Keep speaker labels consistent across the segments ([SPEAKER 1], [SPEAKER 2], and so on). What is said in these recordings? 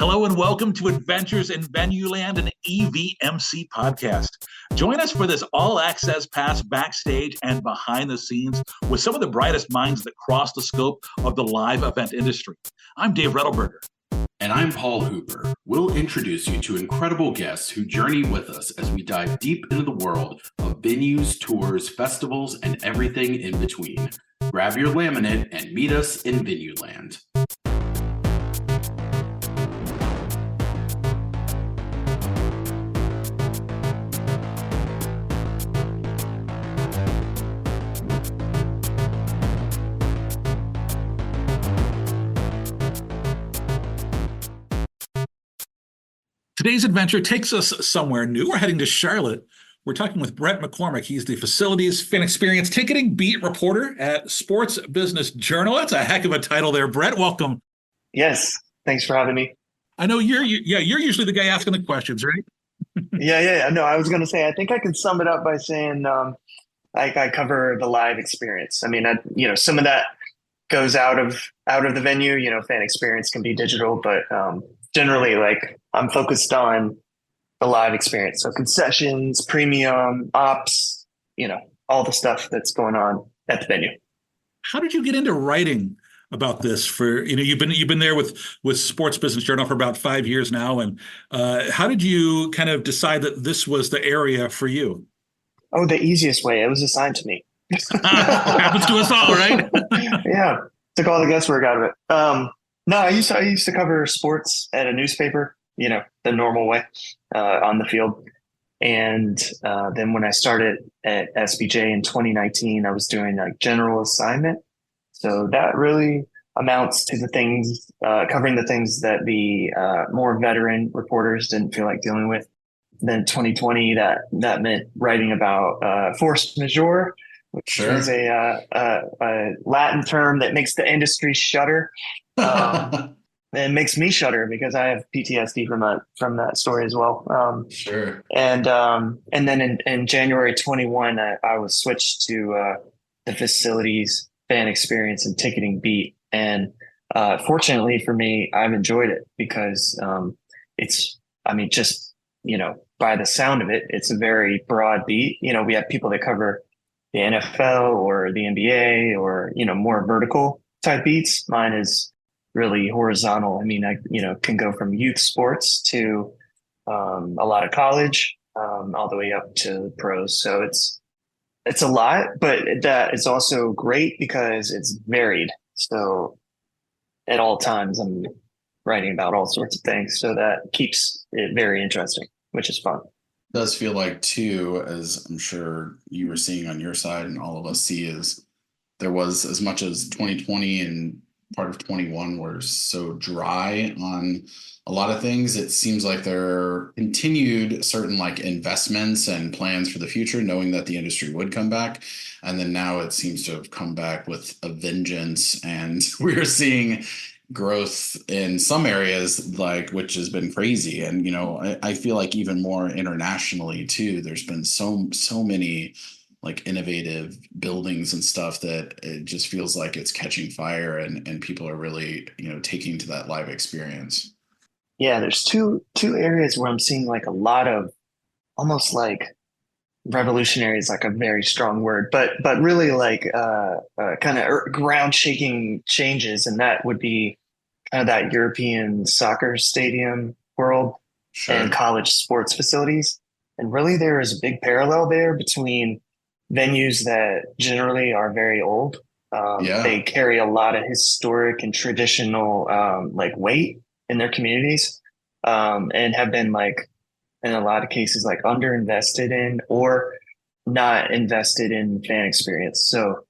[SPEAKER 1] Hello and welcome to Adventures in Venueland, an EVMC podcast. Join us for this all-access pass backstage and behind the scenes with some of the brightest minds that cross the scope of the live event industry. I'm Dave Rettelberger.
[SPEAKER 2] And I'm Paul Hooper. We'll introduce you to incredible guests who journey with us as we dive deep into the world of venues, tours, festivals, and everything in between. Grab your laminate and meet us in Venueland.
[SPEAKER 1] Today's adventure takes us somewhere new. We're heading to Charlotte. We're talking with Bret McCormick. He's the facilities, fan experience, ticketing beat reporter at Sports Business Journal. That's a heck of a title there, Bret. Welcome.
[SPEAKER 3] Yes, thanks for having me.
[SPEAKER 1] I know you're usually the guy asking the questions, right?
[SPEAKER 3] Yeah. No, I was going to say, I think I can sum it up by saying I cover the live experience. I mean, some of that goes out of the venue. Fan experience can be digital, but generally, I'm focused on the live experience. So concessions, premium, ops, all the stuff that's going on at the venue.
[SPEAKER 1] How did you get into writing about this? For you've been there with Sports Business Journal for about 5 years now, and how did you kind of decide that this was the area for you?
[SPEAKER 3] Oh, the easiest way. It was assigned to me.
[SPEAKER 1] Happens to us all, right?
[SPEAKER 3] Yeah, took all the guesswork out of it. No, I used to cover sports at a newspaper, the normal way, on the field. And then when I started at SBJ in 2019, I was doing a general assignment. So that really amounts to the things, covering the things that the more veteran reporters didn't feel like dealing with. Then 2020, that meant writing about force majeure, which is a Latin term that makes the industry shudder. It makes me shudder because I have PTSD from that story as well. And then in January 21, I was switched to the facilities, fan experience, and ticketing beat. And fortunately for me, I've enjoyed it because by the sound of it, it's a very broad beat. We have people that cover the NFL or the NBA or more vertical type beats. Mine is really horizontal. I mean, I can go from youth sports to a lot of college, all the way up to pros. So it's a lot, but that is also great because it's varied. So at all times, I'm writing about all sorts of things. So that keeps it very interesting, which is fun.
[SPEAKER 2] It does feel like too, as I'm sure you were seeing on your side and all of us see, is there was as much as 2020 and part of 21 were so dry on a lot of things. It seems like there continued certain investments and plans for the future, knowing that the industry would come back. And then now it seems to have come back with a vengeance. And we're seeing growth in some areas, which has been crazy. And, I feel like even more internationally too, there's been so many innovative buildings and stuff that it just feels like it's catching fire and people are really, taking to that live experience.
[SPEAKER 3] Yeah, there's two areas where I'm seeing a lot of almost revolutionary is a very strong word, but really kind of ground shaking changes. And that would be kind of that European soccer stadium world. Sure. And college sports facilities. And really there is a big parallel there between venues that generally are very old. They carry a lot of historic and traditional weight in their communities, and have been in a lot of cases underinvested in or not invested in fan experience. So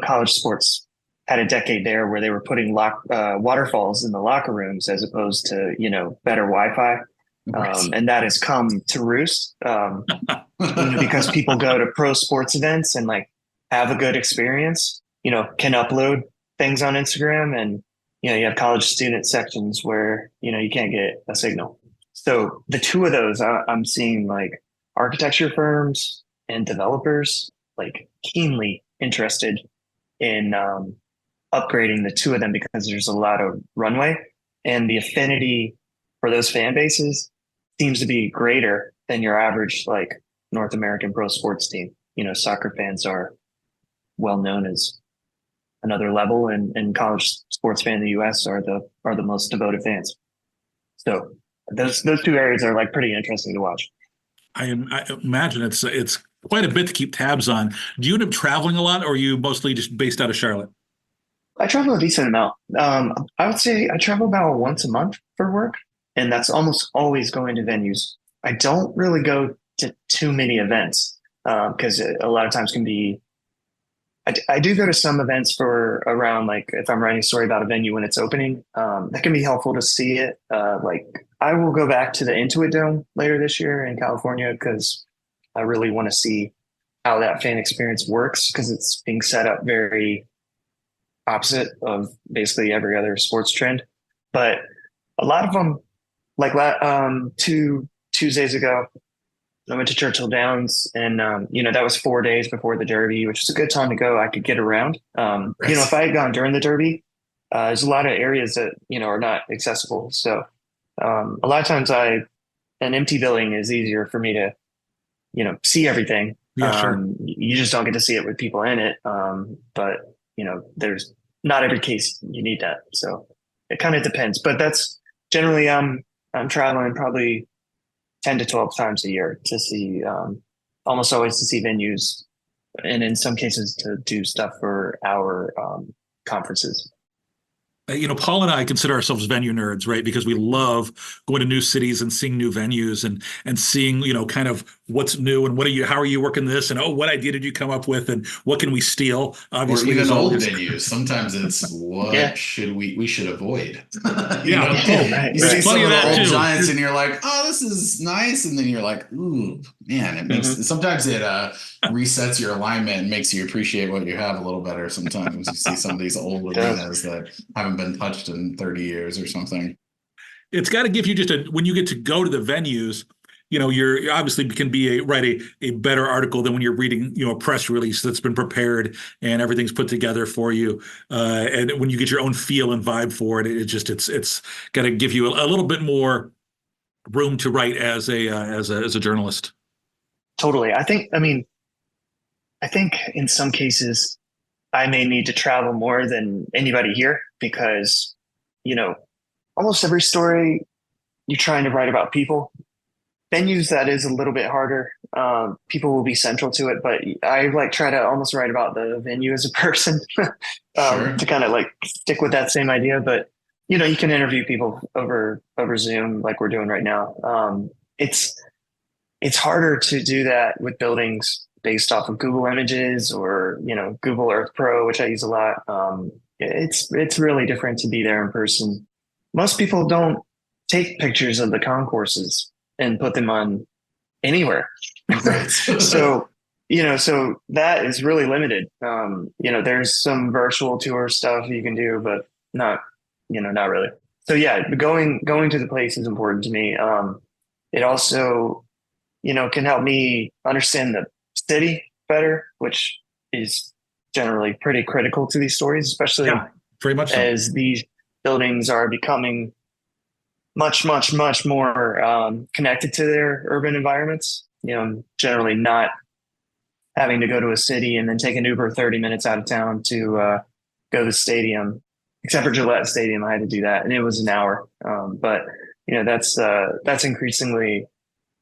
[SPEAKER 3] college sports had a decade there where they were putting waterfalls in the locker rooms as opposed to better Wi-Fi. And that has come to roost because people go to pro sports events and have a good experience, can upload things on Instagram, and you have college student sections where you can't get a signal. So the two of those, I'm seeing architecture firms and developers keenly interested in upgrading the two of them because there's a lot of runway. and the affinity for those fan bases seems to be greater than your average like North American pro sports team. Soccer fans are well known as another level, and college sports fans in the US are the most devoted fans. So those two areas are like pretty interesting to watch.
[SPEAKER 1] I imagine it's quite a bit to keep tabs on. Do you end up traveling a lot, or are you mostly just based out of Charlotte?
[SPEAKER 3] I travel a decent amount. I would say I travel about once a month for work, and that's almost always going to venues. I don't really go to too many events because a lot of times can be. I do go to some events for around like if I'm writing a story about a venue when it's opening. That can be helpful to see it. Like I will go back to the Intuit Dome later this year in California because I really want to see how that fan experience works because it's being set up very opposite of basically every other sports trend. But a lot of them, like 2 Tuesdays ago, I went to Churchill Downs, and that was 4 days before the Derby, which is a good time to go. I could get around. If I had gone during the Derby, there's a lot of areas that are not accessible. So a lot of times, an empty building is easier for me to see everything.
[SPEAKER 1] Yeah, sure.
[SPEAKER 3] You just don't get to see it with people in it. But there's not every case you need that. So it kind of depends. But that's generally I'm traveling probably 10 to 12 times a year to see, almost always to see venues, and in some cases to do stuff for our conferences.
[SPEAKER 1] Paul and I consider ourselves venue nerds, right? Because we love going to new cities and seeing new venues and seeing, kind of what's new and how are you working this? And, what idea did you come up with? And what can we steal? Obviously,
[SPEAKER 2] or even old venues. Sometimes it's what should we should avoid. You see some of the old Giants and you're like, oh, this is nice. And then you're like, ooh, man, it makes, sometimes it resets your alignment and makes you appreciate what you have a little better. Sometimes you see some of these old arenas that haven't been touched in 30 years or something.
[SPEAKER 1] It's got to give you when you get to go to the venues, you're obviously can be write a better article than when you're reading, a press release that's been prepared and everything's put together for you. And when you get your own feel and vibe for it, it's got to give you a little bit more room to write as a journalist.
[SPEAKER 3] Totally. I think in some cases I may need to travel more than anybody here because, almost every story you're trying to write about people. Venues, that is a little bit harder. People will be central to it, but I try to almost write about the venue as a person to kind of stick with that same idea. But, you can interview people over Zoom like we're doing right now. It's harder to do that with buildings based off of Google Images or, Google Earth Pro, which I use a lot. It's really different to be there in person. Most people don't take pictures of the concourses and put them on anywhere.
[SPEAKER 2] Right.
[SPEAKER 3] So that is really limited. There's some virtual tour stuff you can do, but not really. So going to the place is important to me. It also, can help me understand the city better, which is generally pretty critical to these stories, especially
[SPEAKER 1] very much so.
[SPEAKER 3] As these buildings are becoming much, much, much more connected to their urban environments. Generally not having to go to a city and then take an Uber 30 minutes out of town to go to the stadium. Except for Gillette Stadium, I had to do that, and it was an hour. But that's increasingly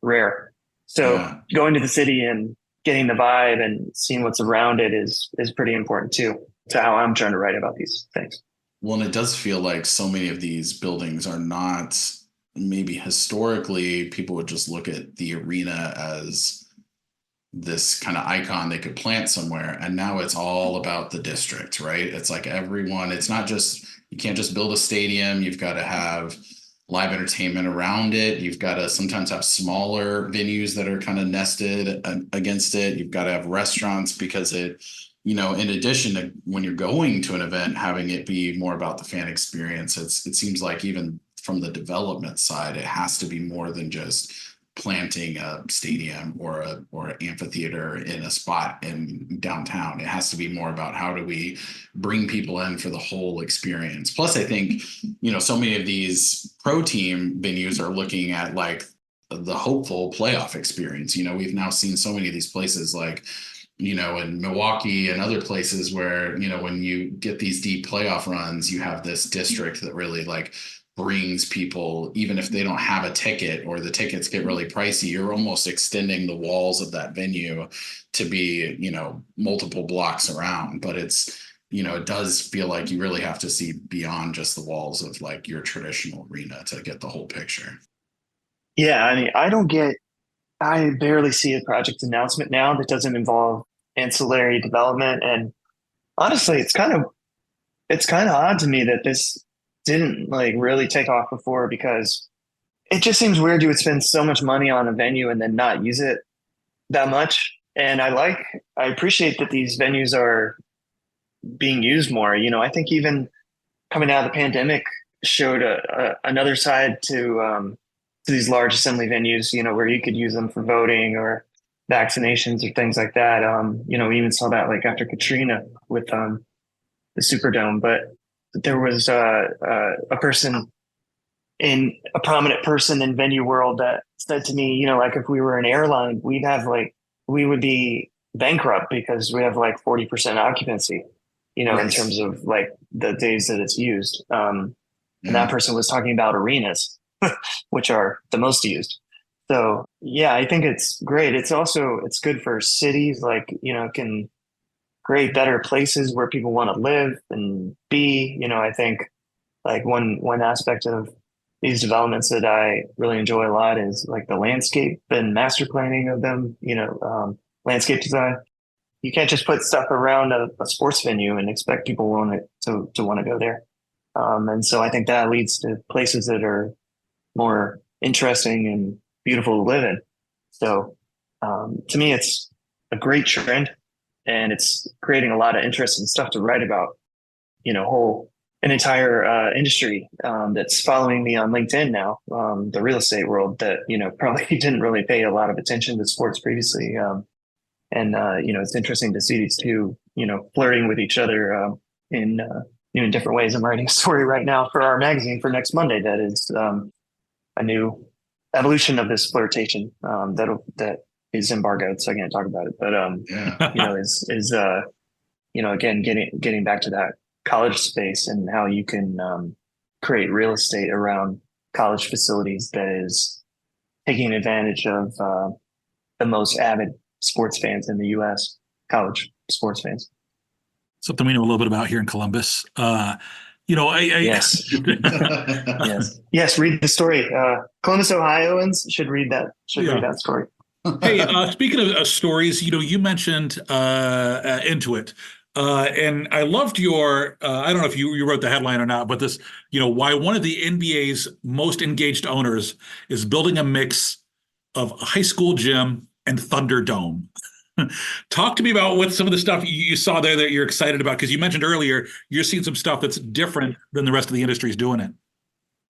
[SPEAKER 3] rare. So going to the city and getting the vibe and seeing what's around it is pretty important too, to how I'm trying to write about these things.
[SPEAKER 2] Well, and it does feel like so many of these buildings are not, maybe historically, people would just look at the arena as this kind of icon they could plant somewhere. And now it's all about the district, right? It's like everyone, it's not just, you can't just build a stadium. You've got to have live entertainment around it. You've got to sometimes have smaller venues that are kind of nested against it. You've got to have restaurants because it, in addition to when you're going to an event, having it be more about the fan experience, it seems like even from the development side, it has to be more than just planting a stadium or an amphitheater in a spot in downtown. It has to be more about how do we bring people in for the whole experience. Plus, I think, so many of these pro team venues are looking at like the hopeful playoff experience. We've now seen so many of these places like, in Milwaukee and other places where, when you get these deep playoff runs, you have this district that really like brings people, even if they don't have a ticket or the tickets get really pricey, you're almost extending the walls of that venue to be, multiple blocks around. But it's, it does feel like you really have to see beyond just the walls of like your traditional arena to get the whole picture.
[SPEAKER 3] Yeah, I mean, I barely see a project announcement now that doesn't involve ancillary development. And honestly, it's kind of odd to me that this didn't like really take off before, because it just seems weird you would spend so much money on a venue and then not use it that much. And I appreciate that these venues are being used more. I think even coming out of the pandemic showed another side to these large assembly venues, where you could use them for voting or vaccinations or things like that. We even saw that like after Katrina with the Superdome. But there was a prominent person in venue world that said to me, like if we were an airline, we would be bankrupt because we have like 40% occupancy,
[SPEAKER 2] Right.
[SPEAKER 3] in terms of like the days that it's used. And that person was talking about arenas, which are the most used. So yeah, I think it's great. It's good for cities, like, can create better places where people want to live and be. I think like one aspect of these developments that I really enjoy a lot is like the landscape and master planning of them, landscape design. You can't just put stuff around a sports venue and expect people to want to go there. And so I think that leads to places that are more interesting and beautiful to live in. So to me, it's a great trend, and it's creating a lot of interesting stuff to write about. An entire industry that's following me on LinkedIn now, the real estate world that probably didn't really pay a lot of attention to sports previously. It's interesting to see these two flirting with each other in different ways. I'm writing a story right now for our magazine for next Monday that is a new evolution of this flirtation that is embargoed, so I can't talk about it. But again, getting back to that college space and how you can create real estate around college facilities that is taking advantage of the most avid sports fans in the U.S., college sports fans.
[SPEAKER 1] Something we know a little bit about here in Columbus.
[SPEAKER 3] Yes. Yes. Read the story. Columbus, Ohioans should read that. Read that story.
[SPEAKER 1] Hey, speaking of stories, you mentioned Intuit, and I loved your. I don't know if you wrote the headline or not, but this, why one of the NBA's most engaged owners is building a mix of a high school gym and Thunderdome. Talk to me about what some of the stuff you saw there that you're excited about, because you mentioned earlier you're seeing some stuff that's different than the rest of the industry is doing it.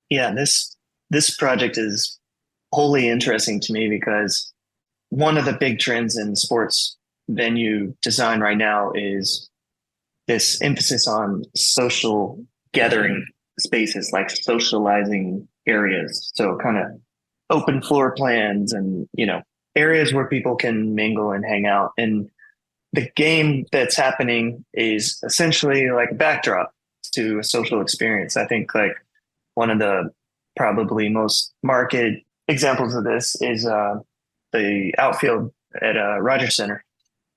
[SPEAKER 3] Yeah, this project is wholly interesting to me because one of the big trends in sports venue design right now is this emphasis on social gathering spaces, like socializing areas. So kind of open floor plans and, areas where people can mingle and hang out. And the game that's happening is essentially like a backdrop to a social experience. I think like one of the probably most marked examples of this is the outfield at Rogers Center,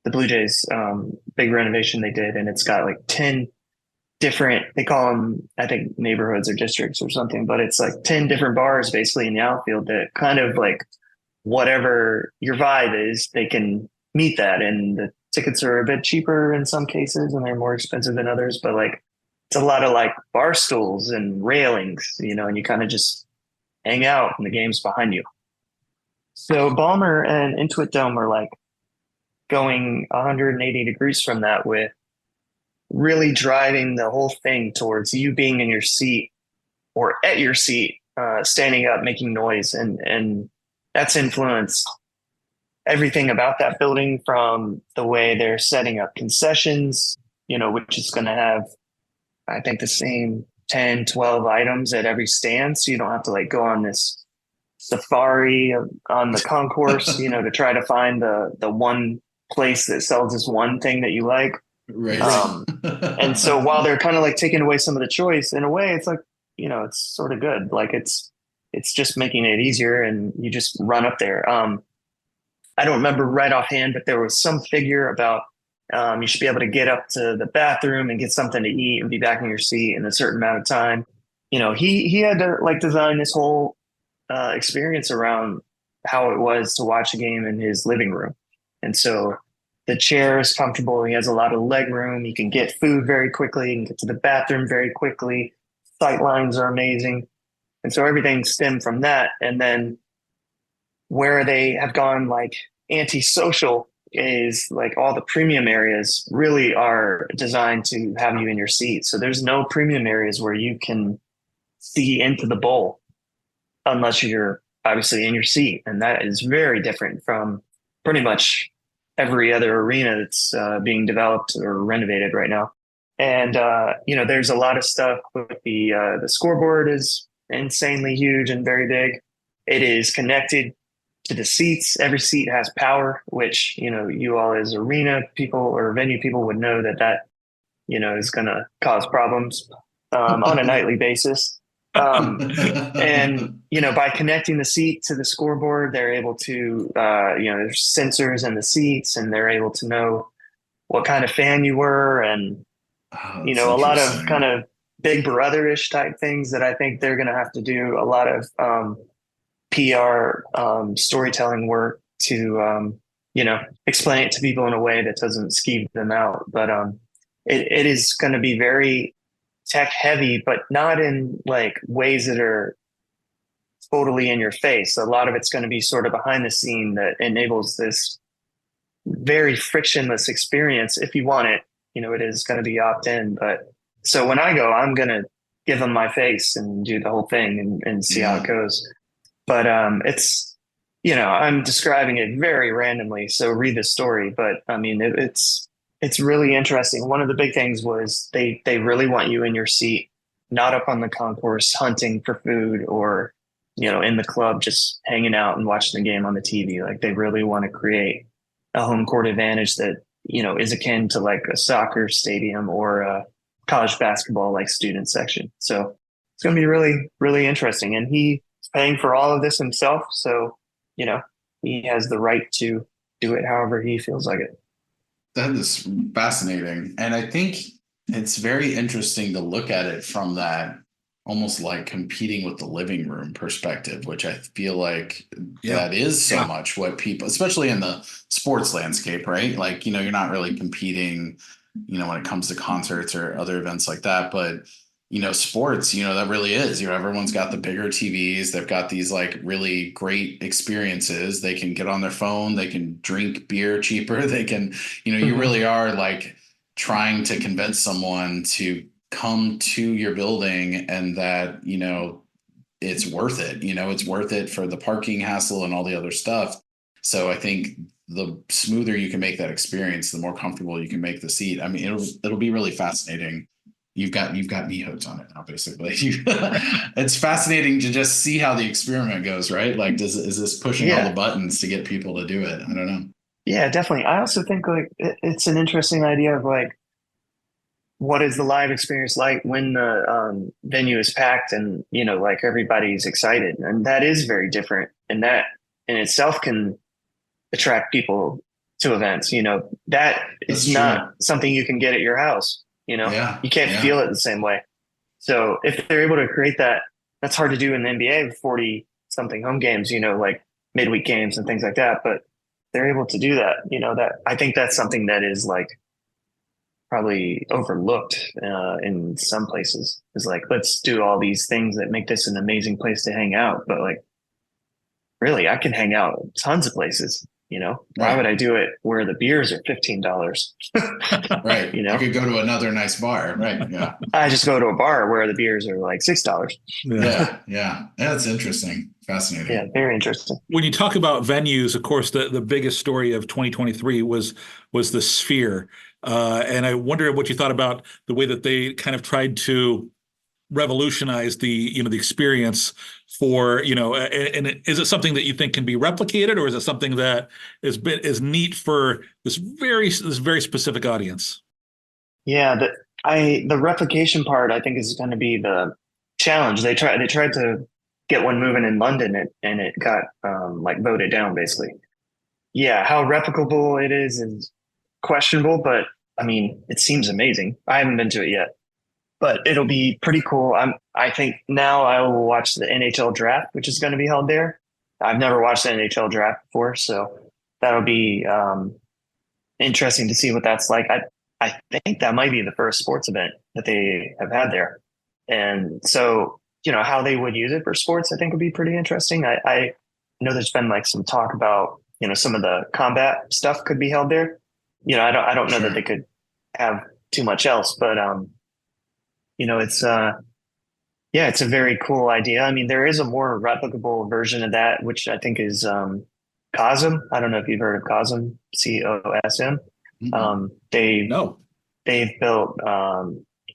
[SPEAKER 3] the Blue Jays big renovation they did. And it's got like 10 different, they call them, I think, neighborhoods or districts or something, but it's like 10 different bars basically in the outfield that kind of like whatever your vibe is, they can meet that. And the tickets are a bit cheaper in some cases and they're more expensive than others, but like it's a lot of like bar stools and railings, and you kind of just hang out and the game's behind you. So Balmer and Intuit Dome are like going 180 degrees from that, with really driving the whole thing towards you being in your seat or at your seat, standing up, making noise and that's influenced everything about that building, from the way they're setting up concessions, which is going to have, I think, the same 10, 12 items at every stand. So you don't have to like go on this safari on the concourse, to try to find the one place that sells this one thing that you like.
[SPEAKER 2] Right.
[SPEAKER 3] And so while they're kind of like taking away some of the choice, in a way, it's like, it's sort of good. Like it's just making it easier, and you just run up there. I don't remember right offhand, but there was some figure about you should be able to get up to the bathroom and get something to eat and be back in your seat in a certain amount of time. He had to like design this whole experience around how it was to watch a game in his living room. And so the chair is comfortable. He has a lot of leg room. He can get food very quickly. He can get to the bathroom very quickly. Sight lines are amazing. And so everything stemmed from that. And then where they have gone like antisocial is like all the premium areas really are designed to have you in your seat. So there's no premium areas where you can see into the bowl unless you're obviously in your seat. And that is very different from pretty much every other arena that's being developed or renovated right now. And, there's a lot of stuff with the scoreboard is insanely huge and very big. It is connected to the seats. Every seat has power, which, you all as arena people or venue people would know that is going to cause problems on a nightly basis. And, by connecting the seat to the scoreboard, they're able to, there's sensors in the seats, and they're able to know what kind of fan you were. And, a lot of kind of Big Brother-ish type things that I think they're going to have to do a lot of PR storytelling work to, explain it to people in a way that doesn't skeeve them out. But it is going to be very tech heavy, but not in like ways that are totally in your face. A lot of it's going to be sort of behind the scene that enables this very frictionless experience. If you want it, it is going to be opt-in. But so when I go, I'm going to give them my face and do the whole thing and see how it goes. But it's, I'm describing it very randomly, so read the story. But I mean, it's really interesting. One of the big things was they really want you in your seat, not up on the concourse hunting for food, or in the club just hanging out and watching the game on the TV. Like they really want to create a home court advantage that is akin to like a soccer stadium or a college basketball like student section. So it's going to be really, really interesting. And he's paying for all of this himself, so he has the right to do it however he feels like it.
[SPEAKER 2] That is fascinating. And I think it's very interesting to look at it from that almost like competing with the living room perspective, which I feel like that is so much what people, especially in the sports landscape, right? Like, you're not really competing, when it comes to concerts or other events like that. But, sports, that really is, everyone's got the bigger TVs. They've got these like really great experiences. They can get on their phone. They can drink beer cheaper. They can, you really are like trying to convince someone to come to your building, and that, it's worth it. It's worth it for the parking hassle and all the other stuff. So I think the smoother you can make that experience, the more comfortable you can make the seat. I mean, it'll be really fascinating. You've got me hooked on it now, basically. It's fascinating to just see how the experiment goes, right? Like, is this pushing all the buttons to get people to do it? I don't know. Yeah,
[SPEAKER 3] definitely. I also think like it's an interesting idea of like, what is the live experience like when the venue is packed and, like everybody's excited? And that is very different. And that in itself can attract people to events. That is not something you can get at your house. You can't feel it the same way. So if they're able to create that, that's hard to do in the NBA with 40 something home games, like midweek games and things like that. But they're able to do that, that I think that's something that is like probably overlooked in some places. Is like, let's do all these things that make this an amazing place to hang out. But like, really, I can hang out tons of places. Why
[SPEAKER 2] Right.
[SPEAKER 3] would I do it where the beers are $15?
[SPEAKER 2] Right.
[SPEAKER 3] You
[SPEAKER 2] You
[SPEAKER 3] know,
[SPEAKER 2] could go to another nice bar. Right. Yeah.
[SPEAKER 3] I just go to a bar where the beers are like $6.
[SPEAKER 1] Yeah.
[SPEAKER 2] Yeah. Yeah. That's interesting.
[SPEAKER 3] Yeah,
[SPEAKER 2] Fascinating.
[SPEAKER 3] very interesting.
[SPEAKER 1] When you talk about venues, of course, the biggest story of 2023 was the Sphere, and I wonder what you thought about the way that they kind of tried to revolutionize the experience for and is it something that you think can be replicated, or is it something that is neat for this very specific audience?
[SPEAKER 3] Yeah, the replication part I think is going to be the challenge. They tried to get one moving in London, and it got like voted down basically. Yeah, how replicable it is questionable, but I mean, it seems amazing. I haven't been to it yet, but it'll be pretty cool. I think now I will watch the NHL draft, which is going to be held there. I've never watched the NHL draft before, so that'll be interesting to see what that's like. I think that might be the first sports event that they have had there, and so how they would use it for sports, I think would be pretty interesting. I know there's been like some talk about some of the combat stuff could be held there. I don't know that
[SPEAKER 2] Sure.
[SPEAKER 3] they could have too much else, but it's yeah, it's a very cool idea. I mean, there is a more replicable version of that, which I think is COSM. I don't know if you've heard of COSM, COSM.
[SPEAKER 2] Mhm.
[SPEAKER 1] No.
[SPEAKER 3] They've built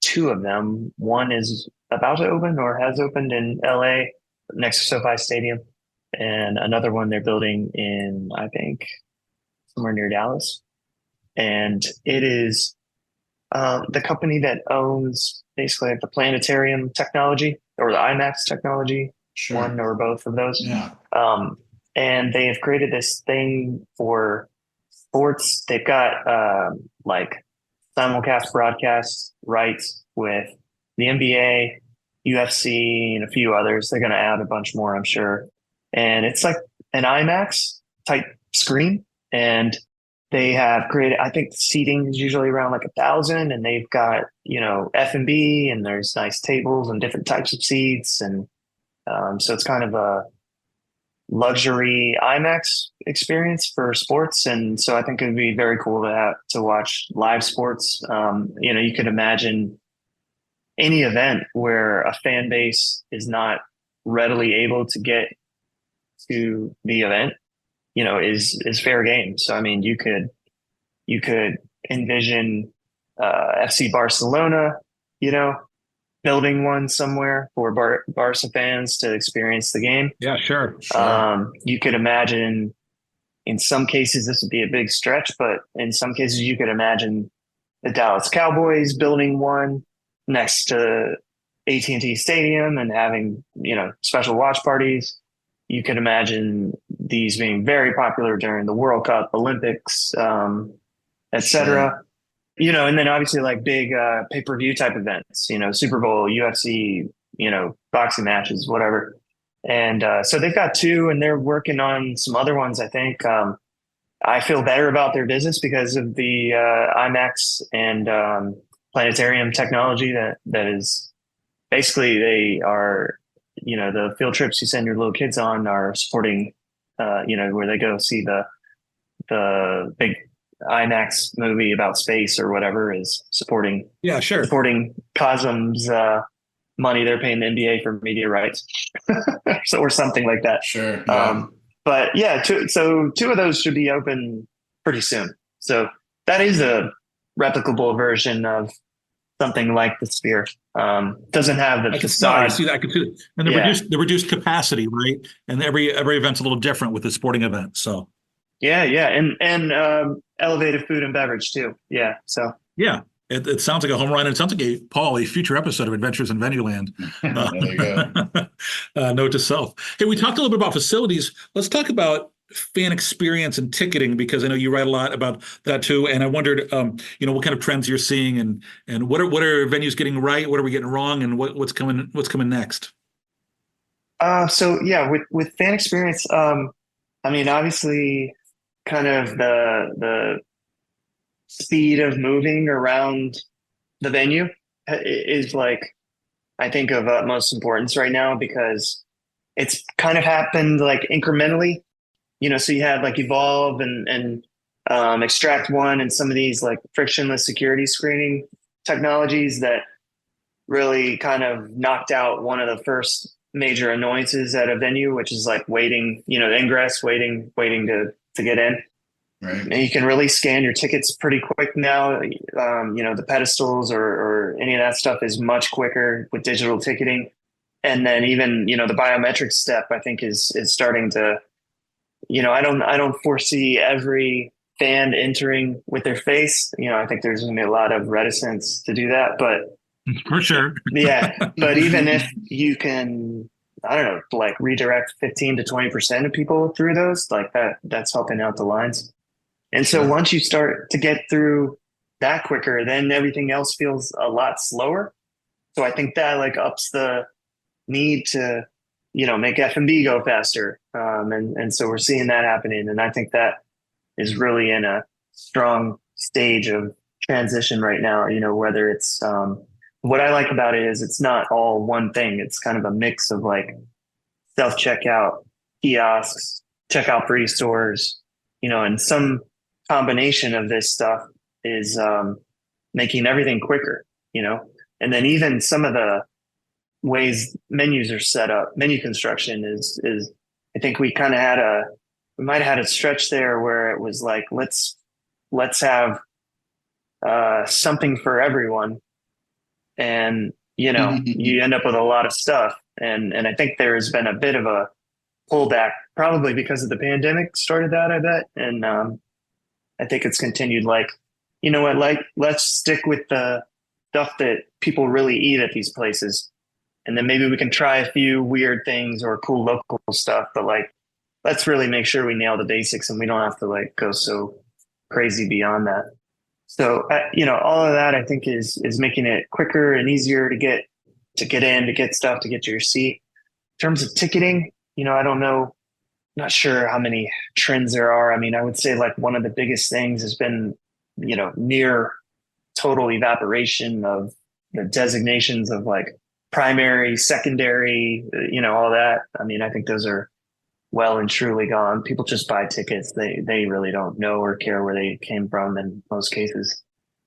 [SPEAKER 3] two of them. One is about to open or has opened in LA next to SoFi Stadium, and another one they're building in, I think, somewhere near Dallas. And it is the company that owns basically like the planetarium technology or the IMAX technology,
[SPEAKER 2] Sure.
[SPEAKER 3] one or both of those.
[SPEAKER 2] Yeah.
[SPEAKER 3] Um, and they have created this thing for sports. They've got like simulcast broadcast rights with the NBA, UFC, and a few others. They're going to add a bunch more, I'm sure. And it's like an IMAX type screen. And they have created, I think the seating is usually around like 1,000, and they've got, F&B, and there's nice tables and different types of seats. And so it's kind of a luxury IMAX experience for sports. And so I think it would be very cool to watch live sports. You could imagine any event where a fan base is not readily able to get to the event, is fair game. So I mean, you could envision FC Barcelona, building one somewhere for Barca fans to experience the game.
[SPEAKER 1] Yeah, sure.
[SPEAKER 2] Sure.
[SPEAKER 3] You could imagine, in some cases, this would be a big stretch, but in some cases, you could imagine the Dallas Cowboys building one next to AT&T Stadium and having, special watch parties. You could imagine these being very popular during the World Cup, Olympics, et cetera.
[SPEAKER 2] Sure.
[SPEAKER 3] And then obviously like big pay-per-view type events, Super Bowl, UFC, boxing matches, whatever. And so they've got two, and they're working on some other ones, I think. I feel better about their business because of the IMAX and planetarium technology that is basically they are, the field trips you send your little kids on are supporting, where they go see the big IMAX movie about space or whatever is supporting
[SPEAKER 1] Yeah, sure.
[SPEAKER 3] Cosm's money they're paying the NBA for media rights, or something like that.
[SPEAKER 2] Sure. Yeah.
[SPEAKER 3] But yeah, two of those should be open pretty soon. So that is a replicable version of something like the Sphere. Doesn't have the
[SPEAKER 1] I can
[SPEAKER 3] facade.
[SPEAKER 1] see that. I can see that. And the reduced capacity, right? And every event's a little different with the sporting event. So
[SPEAKER 3] Yeah, and elevated food and beverage too. Yeah, so
[SPEAKER 1] yeah, it sounds like a home run. And it sounds like a future episode of Adventures in Venueland.
[SPEAKER 2] There you go.
[SPEAKER 1] Note to self. Hey, we talked a little bit about facilities. Let's talk about fan experience and ticketing, because I know you write a lot about that too. And I wondered, what kind of trends you're seeing, and what are venues getting right, what are we getting wrong, and what's coming next.
[SPEAKER 3] So yeah, with fan experience, I mean, obviously, kind of the speed of moving around the venue is like, I think, of utmost importance right now, because it's kind of happened like incrementally so you had like Evolve and Extract One and some of these like frictionless security screening technologies that really kind of knocked out one of the first major annoyances at a venue, which is like waiting, ingress, waiting to get in.
[SPEAKER 2] Right.
[SPEAKER 3] And you can really scan your tickets pretty quick now. The pedestals or any of that stuff is much quicker with digital ticketing. And then even, the biometric step, I think is starting to, I don't foresee every fan entering with their face. I think there's going to be a lot of reticence to do that, but
[SPEAKER 1] for sure.
[SPEAKER 3] Yeah. But even if you can, I don't know, like redirect 15 to 20% of people through those, like that's helping out the lines. And so once you start to get through that quicker, then everything else feels a lot slower. So I think that like ups the need to, make F&B go faster. And so we're seeing that happening. And I think that is really in a strong stage of transition right now, whether it's, what I like about it is it's not all one thing. It's kind of a mix of like self-checkout, kiosks, checkout free stores, and some combination of this stuff is making everything quicker, and then even some of the ways menus are set up, menu construction is I think we kind of we might have had a stretch there where it was like, let's have something for everyone. And, you end up with a lot of stuff. And I think there's been a bit of a pullback, probably because of the pandemic started that, I bet. And I think it's continued like, let's stick with the stuff that people really eat at these places. And then maybe we can try a few weird things or cool local stuff, but like, let's really make sure we nail the basics and we don't have to like go so crazy beyond that. So, all of that I think is making it quicker and easier to get in, to get stuff, to get to your seat. In terms of ticketing, I don't know, not sure how many trends there are. I mean, I would say like one of the biggest things has been, near total evaporation of the designations of like primary, secondary, all that. I mean, I think those are well and truly gone. People just buy tickets. They really don't know or care where they came from in most cases.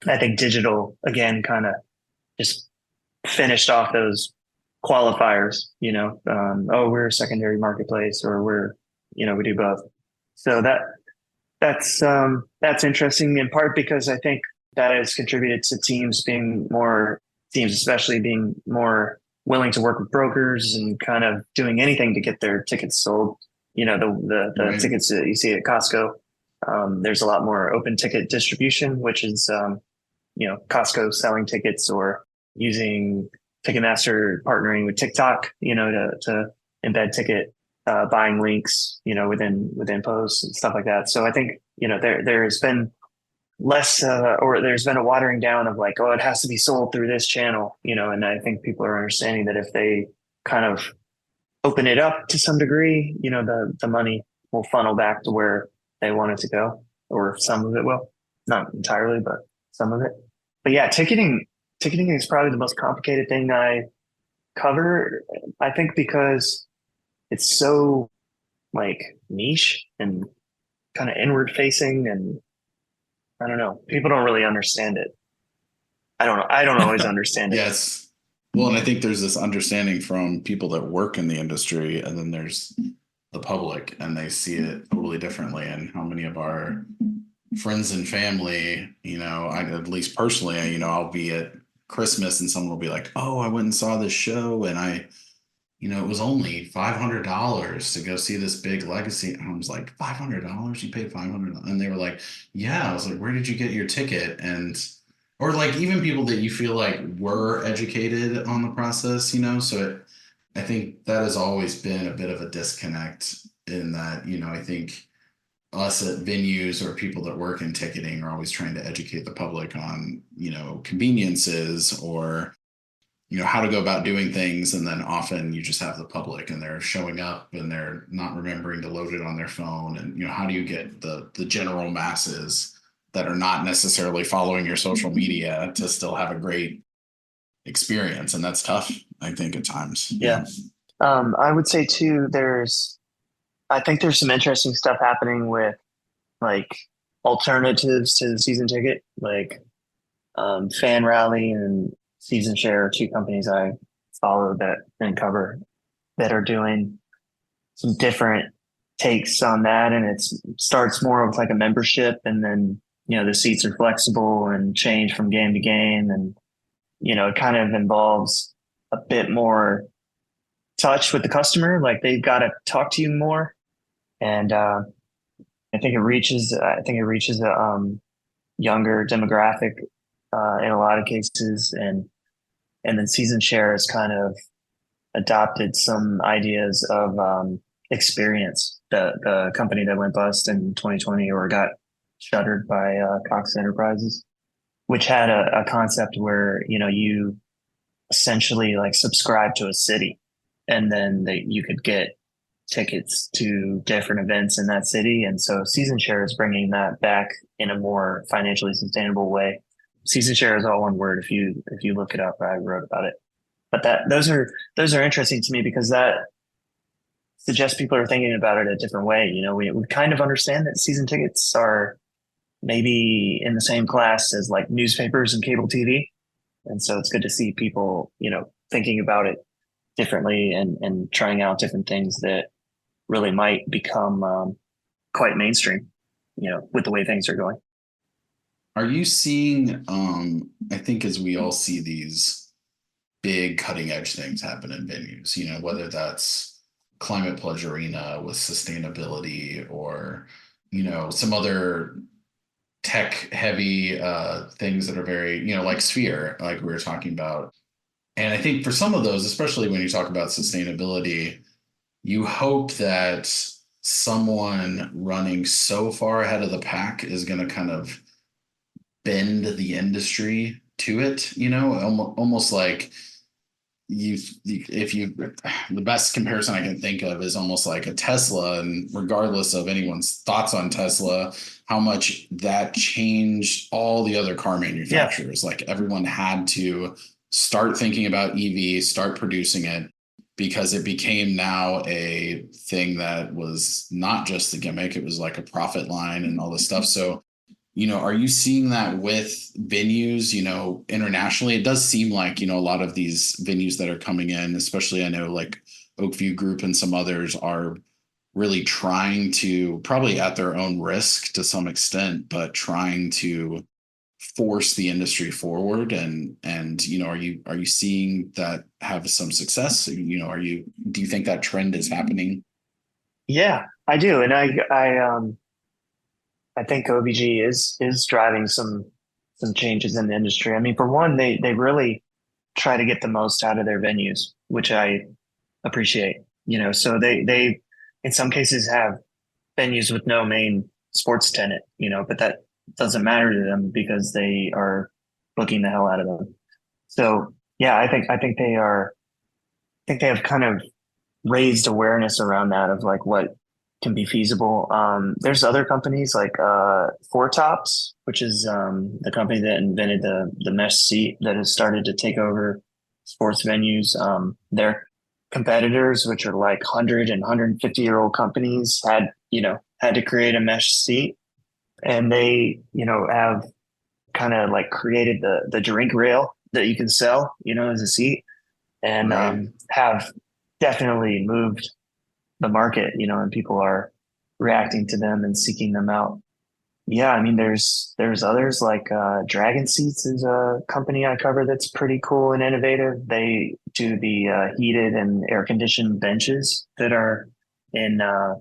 [SPEAKER 3] I think digital, again, kind of just finished off those qualifiers, we're a secondary marketplace or we're, we do both. So that's interesting in part because I think that has contributed to teams especially being more willing to work with brokers and kind of doing anything to get their tickets sold. The
[SPEAKER 2] Right.
[SPEAKER 3] tickets that you see at Costco, there's a lot more open ticket distribution, which is, Costco selling tickets or using Ticketmaster partnering with TikTok, to embed ticket buying links, within posts and stuff like that. So I think, there's been less, or there's been a watering down of like, oh, it has to be sold through this channel, and I think people are understanding that if they kind of open it up to some degree, the money will funnel back to where they want it to go, or some of it will, not entirely, but some of it. But yeah, ticketing is probably the most complicated thing I cover. I think because it's so like niche and kind of inward facing, and I don't know, people don't really understand it. I don't know. I don't always understand it.
[SPEAKER 2] Yes. Well, and I think there's this understanding from people that work in the industry, and then there's the public, and they see it totally differently. And how many of our friends and family, at least personally, I'll be at Christmas and someone will be like, oh, I went and saw this show and it was only $500 to go see this big legacy. And I was like, $500? You paid $500? And they were like, yeah. I was like, where did you get your ticket? Or like even people that you feel like were educated on the process, so I think that has always been a bit of a disconnect in that, I think us at venues or people that work in ticketing are always trying to educate the public on, conveniences or, how to go about doing things. And then often you just have the public and they're showing up and they're not remembering to load it on their phone. And, how do you get the general masses that are not necessarily following your social media to still have a great experience? And that's tough, I think, at times.
[SPEAKER 3] Yeah. I would say too, I think there's some interesting stuff happening with like alternatives to the season ticket, like Fan Rally and Season Share are two companies I follow that and cover that are doing some different takes on that. And it starts more with like a membership, and then, the seats are flexible and change from game to game. And, it kind of involves a bit more touch with the customer. Like they've got to talk to you more. And I think it reaches a younger demographic in a lot of cases. And then Season Share has kind of adopted some ideas of experience. The company that went bust in 2020 or got shuttered by Cox Enterprises, which had a concept where you essentially like subscribe to a city, and then you could get tickets to different events in that city. And so Season Share is bringing that back in a more financially sustainable way. Season Share is all one word. If you look it up, I wrote about it. But those are interesting to me because that suggests people are thinking about it a different way. We kind of understand that season tickets are maybe in the same class as like newspapers and cable TV. And so it's good to see people, thinking about it differently and trying out different things that really might become quite mainstream, with the way things are going.
[SPEAKER 2] Are you seeing, I think as we all see these big cutting edge things happen in venues, whether that's Climate Pledge Arena with sustainability or, some other tech heavy things that are very, like Sphere, like we were talking about. And I think for some of those, especially when you talk about sustainability, you hope that someone running so far ahead of the pack is going to kind of bend the industry to it, almost like the best comparison I can think of is almost like a Tesla, and regardless of anyone's thoughts on Tesla, how much that changed all the other car manufacturers. Yeah. Like everyone had to start thinking about EV, start producing it, because it became now a thing that was not just a gimmick, it was like a profit line and all this stuff. So are you seeing that with venues, internationally? It does seem like, a lot of these venues that are coming in, especially I know like Oakview Group and some others are really trying to, probably at their own risk to some extent, but trying to force the industry forward. And are you seeing that have some success? Do you think that trend is happening?
[SPEAKER 3] Yeah, I do. And I think OVG is driving some changes in the industry. I mean, for one, they really try to get the most out of their venues, which I appreciate. So they in some cases have venues with no main sports tenant, but that doesn't matter to them because they are booking the hell out of them. So yeah, I think they have kind of raised awareness around that of like what can be feasible. There's other companies like Four Tops, which is the company that invented the mesh seat that has started to take over sports venues. Their competitors, which are like 100 and 150-year-old companies, had to create a mesh seat, and they have kind of like created the drink rail that you can sell as a seat, and
[SPEAKER 2] right.
[SPEAKER 3] Have definitely moved the market, and people are reacting to them and seeking them out. Yeah, I mean, there's others like Dragon Seats is a company I cover that's pretty cool and innovative. They do the heated and air conditioned benches that are in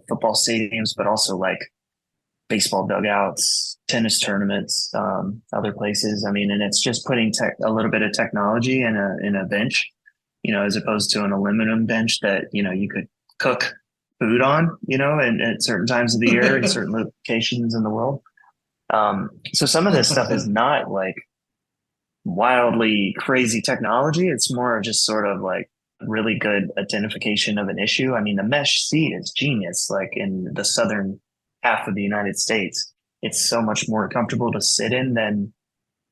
[SPEAKER 3] football stadiums, but also like baseball dugouts, tennis tournaments, other places. I mean, and it's just putting a little bit of technology in a bench, as opposed to an aluminum bench that you could cook food on, and at certain times of the year in certain locations in the world. So some of this stuff is not like wildly crazy technology. It's more just sort of like really good identification of an issue. I mean, the mesh seat is genius. Like in the southern half of the United States, it's so much more comfortable to sit in than,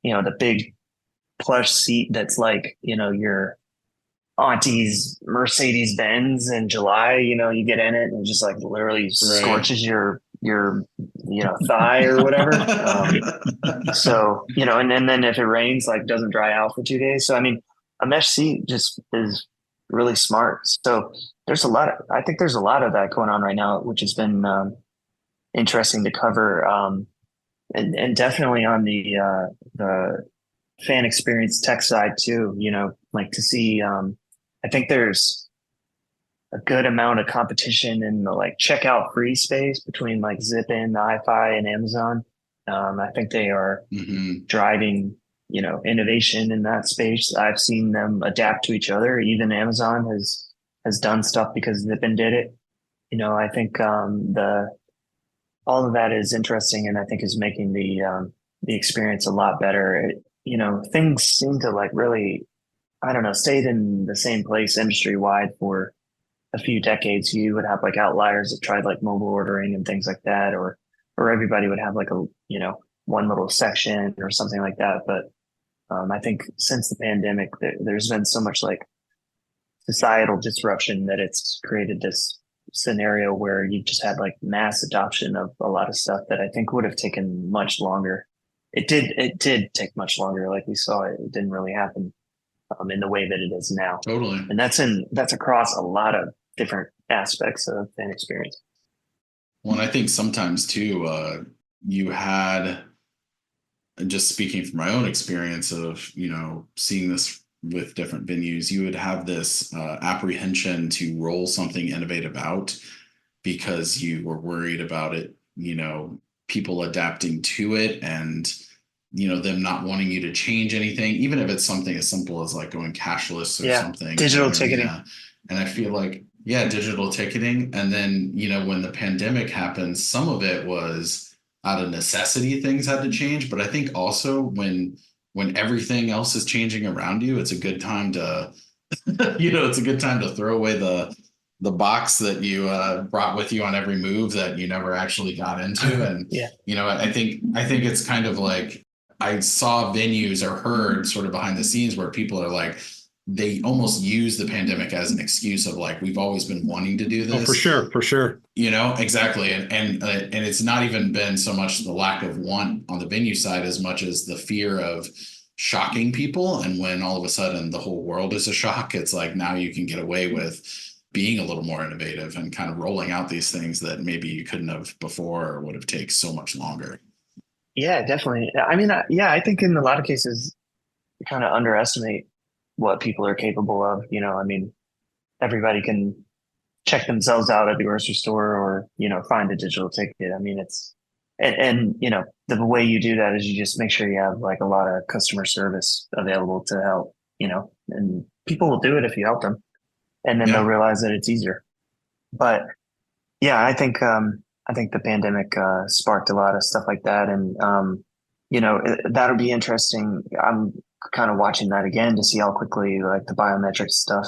[SPEAKER 3] the big plush seat that's like, your auntie's Mercedes Benz in July. You get in it and it just like literally scorches your thigh or whatever. So and then if it rains, like doesn't dry out for 2 days. So I mean, a mesh seat just is really smart. So I think there's a lot of that going on right now, which has been interesting to cover. And definitely on the fan experience tech side too, like to see, I think there's a good amount of competition in the like checkout free space between like Zipin, iFi, and Amazon. I think they are driving, innovation in that space. I've seen them adapt to each other. Even Amazon has done stuff because Zipin did it. I think all of that is interesting, and I think is making the experience a lot better. Things seem to like really, I don't know, stayed in the same place industry wide for a few decades. You would have like outliers that tried like mobile ordering and things like that, or everybody would have like a one little section or something like that. But I think since the pandemic, there's been so much like societal disruption that it's created this scenario where you just had like mass adoption of a lot of stuff that I think would have taken much longer. It did take much longer. Like we saw, it didn't really happen in the way that it is now.
[SPEAKER 2] Totally.
[SPEAKER 3] And that's across a lot of different aspects of fan experience.
[SPEAKER 2] Well, and I think sometimes too, you had, just speaking from my own experience of, seeing this with different venues, you would have this apprehension to roll something innovative out because you were worried about it, people adapting to it and, them not wanting you to change anything, even if it's something as simple as like going cashless or something.
[SPEAKER 3] Digital ticketing.
[SPEAKER 2] And I feel like, digital ticketing. And then, when the pandemic happened, some of it was out of necessity, things had to change. But I think also when everything else is changing around you, it's a good time to, it's a good time to throw away the box that you brought with you on every move that you never actually got into. And, I think it's kind of like, I saw venues or heard sort of behind the scenes where people are like, they almost use the pandemic as an excuse of like, we've always been wanting to do this.
[SPEAKER 1] Oh, for sure.
[SPEAKER 2] Exactly. And it's not even been so much the lack of want on the venue side as much as the fear of shocking people. And when all of a sudden the whole world is a shock, it's like now you can get away with being a little more innovative and kind of rolling out these things that maybe you couldn't have before or would have taken so much longer.
[SPEAKER 3] Yeah, definitely. I mean, I think in a lot of cases, you kind of underestimate what people are capable of. I mean, everybody can check themselves out at the grocery store or, find a digital ticket. I mean, it's, and the way you do that is you just make sure you have like a lot of customer service available to help, and people will do it if you help them, and then they'll realize that it's easier. But yeah, I think the pandemic sparked a lot of stuff like that. And, that'll be interesting. I'm kind of watching that again to see how quickly like the biometric stuff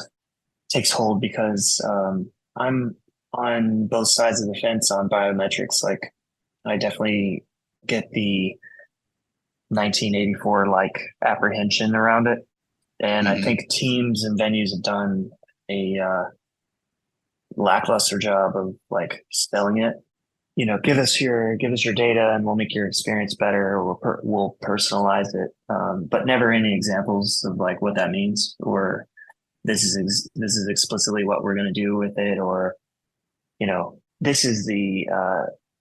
[SPEAKER 3] takes hold, because I'm on both sides of the fence on biometrics. Like I definitely get the 1984 like apprehension around it. And I think teams and venues have done a lackluster job of like selling it. Give us your data and we'll make your experience better, or we'll personalize it. But never any examples of like what that means, or this is explicitly what we're going to do with it, or, this is the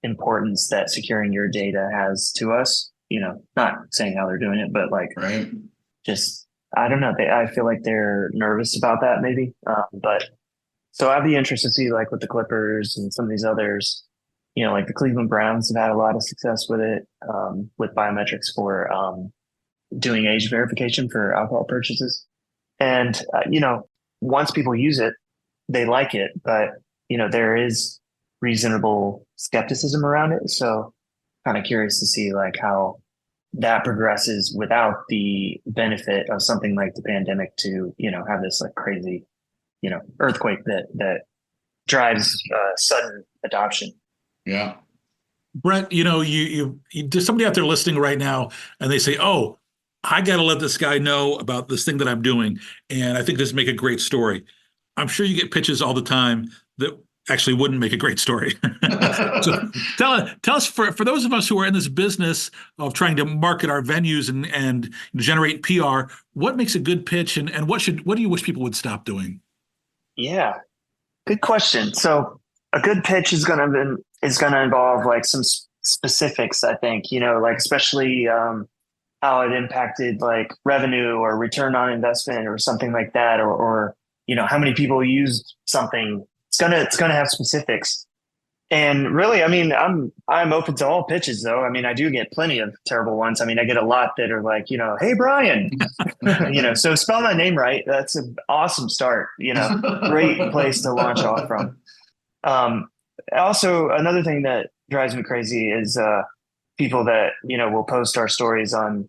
[SPEAKER 3] importance that securing your data has to us. Not saying how they're doing it, but like, just, I don't know. I feel like they're nervous about that maybe. But so I'd be interested to see like with the Clippers and some of these others, like the Cleveland Browns have had a lot of success with it, with biometrics for doing age verification for alcohol purchases. And, once people use it, they like it, but, there is reasonable skepticism around it. So kind of curious to see like how that progresses without the benefit of something like the pandemic to, have this like crazy, earthquake that drives sudden adoption.
[SPEAKER 2] Yeah.
[SPEAKER 1] Bret, you there's somebody out there listening right now and they say, oh, I got to let this guy know about this thing that I'm doing. And I think this make a great story. I'm sure you get pitches all the time that actually wouldn't make a great story. So tell us for those of us who are in this business of trying to market our venues and generate PR, what makes a good pitch and what do you wish people would stop doing?
[SPEAKER 3] Yeah, good question. So a good pitch is gonna involve like some specifics, I think, like especially how it impacted like revenue or return on investment or something like that, or how many people used something. It's gonna have specifics. And really, I mean, I'm open to all pitches though. I mean, I do get plenty of terrible ones. I mean, I get a lot that are like, hey Brian, so spell my name right. That's an awesome start, great place to launch off from. Also, another thing that drives me crazy is people that will post our stories on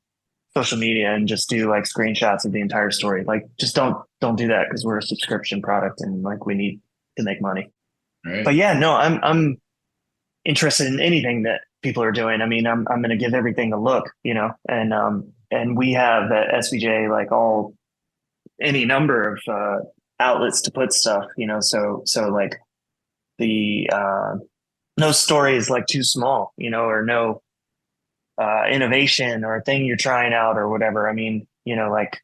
[SPEAKER 3] social media and just do like screenshots of the entire story. Like, just don't do that, because we're a subscription product and like we need to make money.
[SPEAKER 2] Right.
[SPEAKER 3] But yeah, no, I'm interested in anything that people are doing. I mean, I'm going to give everything a look, and we have at SBJ like any number of outlets to put stuff, so like the no story is like too small, or no innovation or a thing you're trying out or whatever. I mean, like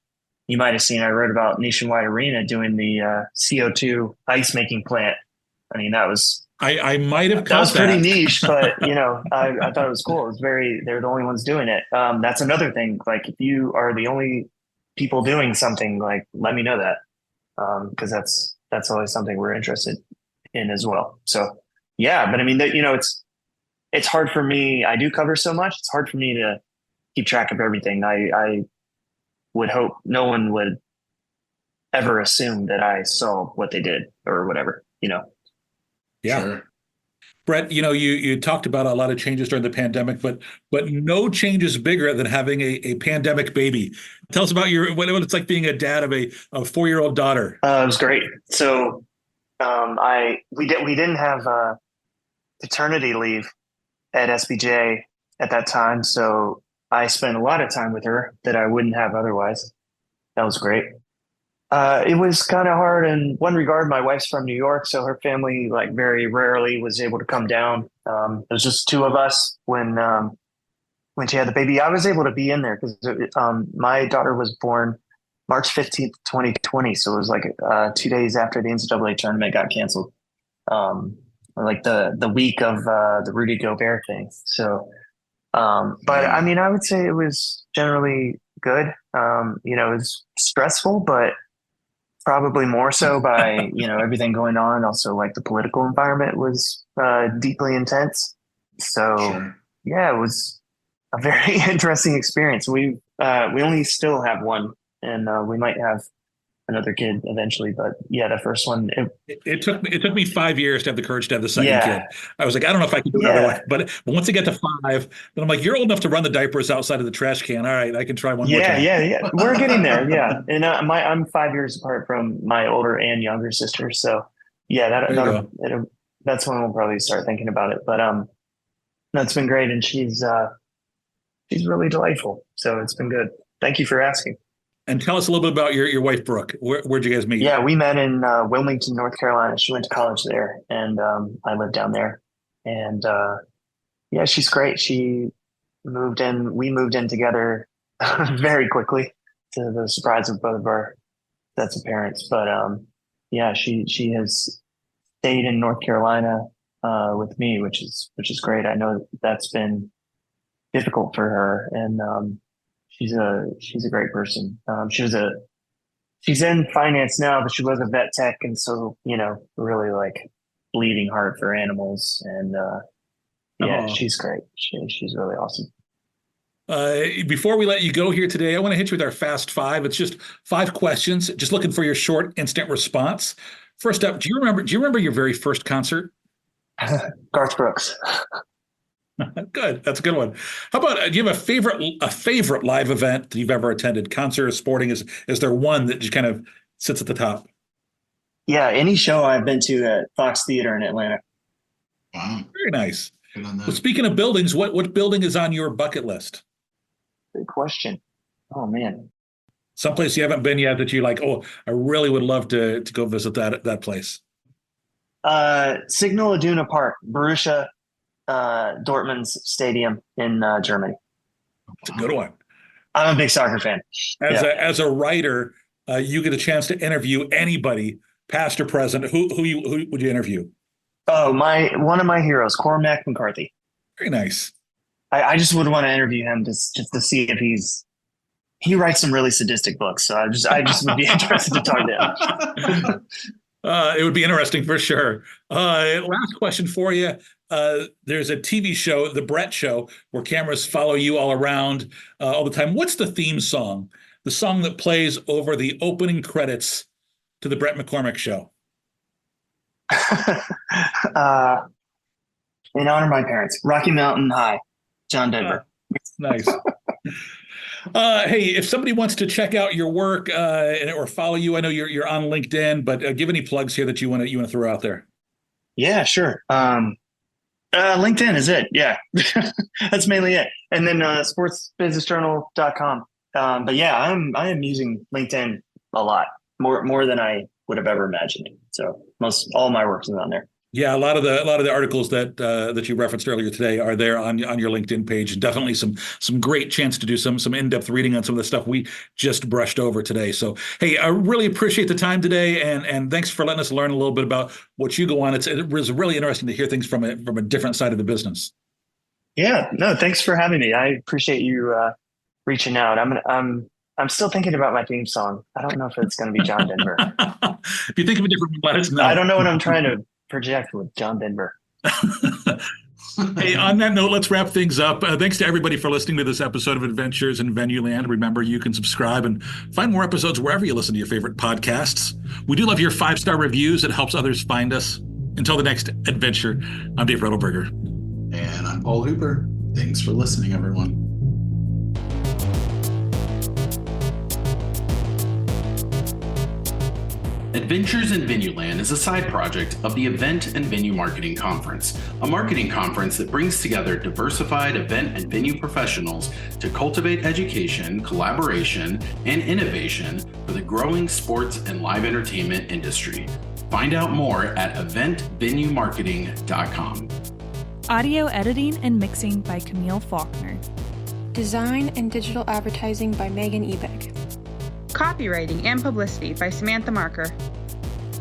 [SPEAKER 3] you might have seen, I wrote about Nationwide Arena doing the CO2 ice making plant. I mean,
[SPEAKER 1] I might have
[SPEAKER 3] that was
[SPEAKER 1] caught
[SPEAKER 3] pretty
[SPEAKER 1] that.
[SPEAKER 3] niche, but I thought it was cool. They're the only ones doing it. That's another thing. Like, if you are the only people doing something, like, let me know that. Cause that's always something we're interested in as well. So yeah, but I mean, it's hard for me. I do cover so much. It's hard for me to keep track of everything. I would hope no one would ever assume that I saw what they did or whatever,
[SPEAKER 1] Yeah.
[SPEAKER 2] Sure.
[SPEAKER 1] Bret, you talked about a lot of changes during the pandemic, but no change is bigger than having a pandemic baby. Tell us about what it's like being a dad of a 4-year-old daughter.
[SPEAKER 3] It was great. So we didn't have paternity leave at SBJ at that time, so I spent a lot of time with her that I wouldn't have otherwise. That was great. It was kind of hard in one regard. My wife's from New York, so her family like very rarely was able to come down. It was just two of us when she had the baby. I was able to be in there because my daughter was born March 15th, 2020. So it was like 2 days after the NCAA tournament got canceled, like the week of the Rudy Gobert thing. So, but I mean, I would say it was generally good. It was stressful, but probably more so by everything going on. Also, like the political environment was deeply intense. So
[SPEAKER 2] Sure.
[SPEAKER 3] yeah, it was a very interesting experience. We only still have one, and we might have another kid eventually. But yeah, the first one.
[SPEAKER 1] It took me 5 years to have the courage to have the second kid. I was like, I don't know if I can do another one. But once I get to 5, then I'm like, you're old enough to run the diapers outside of the trash can. All right, I can try one more time.
[SPEAKER 3] Yeah. We're getting there. Yeah, and I'm 5 years apart from my older and younger sister. So yeah, that's when we'll probably start thinking about it. But no, it's been great, and she's really delightful. So it's been good. Thank you for asking.
[SPEAKER 1] And tell us a little bit about your wife, Brooke. Where'd you guys meet?
[SPEAKER 3] Yeah, we met in Wilmington, North Carolina. She went to college there, and I lived down there. And yeah, she's great. We moved in together very quickly, to the surprise of both of our sets of parents. But yeah, she has stayed in North Carolina with me, which is great. I know that's been difficult for her, and she's a great person. She's in finance now, but she was a vet tech, and so really like bleeding heart for animals. And yeah, she's great. She's really awesome.
[SPEAKER 1] Before we let you go here today, I want to hit you with our Fast Five. It's just 5 questions, just looking for your short, instant response. First up, do you remember your very first concert?
[SPEAKER 3] Garth Brooks.
[SPEAKER 1] Good. That's a good one. How about, do you have a favorite live event that you've ever attended? Concert or sporting? Is there one that just kind of sits at the top?
[SPEAKER 3] Yeah, any show I've been to at Fox Theater in Atlanta.
[SPEAKER 2] Wow.
[SPEAKER 1] Very nice.
[SPEAKER 2] Good on that.
[SPEAKER 1] Well, speaking of buildings, what building is on your bucket list?
[SPEAKER 3] Good question. Oh man.
[SPEAKER 1] Someplace you haven't been yet that you like, oh, I really would love to go visit that place.
[SPEAKER 3] Signal Iduna Park, Borussia Dortmund's stadium in Germany.
[SPEAKER 1] It's a good one.
[SPEAKER 3] I'm a big soccer fan.
[SPEAKER 1] As a writer, you get a chance to interview anybody, past or present. Who would you interview?
[SPEAKER 3] Oh, one of my heroes, Cormac McCarthy.
[SPEAKER 1] Very nice.
[SPEAKER 3] I just would want to interview him just to see if he writes some really sadistic books. So I just would be interested to talk to him.
[SPEAKER 1] It would be interesting for sure. Last question for you. There's a TV show, The Bret Show, where cameras follow you all around all the time. What's the theme song? The song that plays over the opening credits to The Bret McCormick Show?
[SPEAKER 3] In honor of my parents, Rocky Mountain High, John Denver.
[SPEAKER 1] Nice. Hey, if somebody wants to check out your work or follow you, I know you're on LinkedIn, but give any plugs here that you want to throw out there. Yeah,
[SPEAKER 3] sure. LinkedIn is it. Yeah, that's mainly it. And then sportsbusinessjournal.com. But yeah, I am using LinkedIn a lot more than I would have ever imagined. So all my work is on there.
[SPEAKER 1] Yeah, a lot of the articles that you referenced earlier today are there on your LinkedIn page, and definitely some great chance to do some in-depth reading on some of the stuff we just brushed over today. So, hey, I really appreciate the time today, and thanks for letting us learn a little bit about what you go on. It was really interesting to hear things from a different side of the business. Yeah, no, thanks for having me. I appreciate you reaching out. I'm still thinking about my theme song. I don't know if it's going to be John Denver. If you think of a different one, let us know. I don't know what I'm trying to project with John Denver. Hey, on that note, let's wrap things up. Thanks to everybody for listening to this episode of Adventures in Venueland. Remember, you can subscribe and find more episodes wherever you listen to your favorite podcasts. We do love your 5-star reviews. It helps others find us. Until the next adventure, I'm Dave Rettelberger.
[SPEAKER 2] And I'm Paul Hooper. Thanks for listening, everyone. Adventures in Venueland is a side project of the Event and Venue Marketing Conference, a marketing conference that brings together diversified event and venue professionals to cultivate education, collaboration, and innovation for the growing sports and live entertainment industry. Find out more at eventvenuemarketing.com.
[SPEAKER 4] Audio editing and mixing by Camille Faulkner.
[SPEAKER 5] Design and digital advertising by Megan Ebeck.
[SPEAKER 6] Copywriting and publicity by Samantha Marker.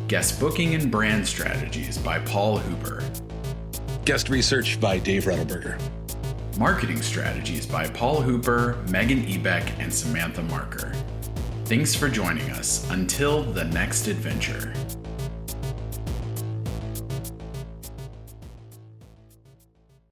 [SPEAKER 2] Guest booking and brand strategies by Paul Hooper.
[SPEAKER 1] Guest research by Dave Rettelberger.
[SPEAKER 2] Marketing strategies by Paul Hooper, Megan Ebeck, and Samantha Marker. Thanks for joining us. Until the next adventure.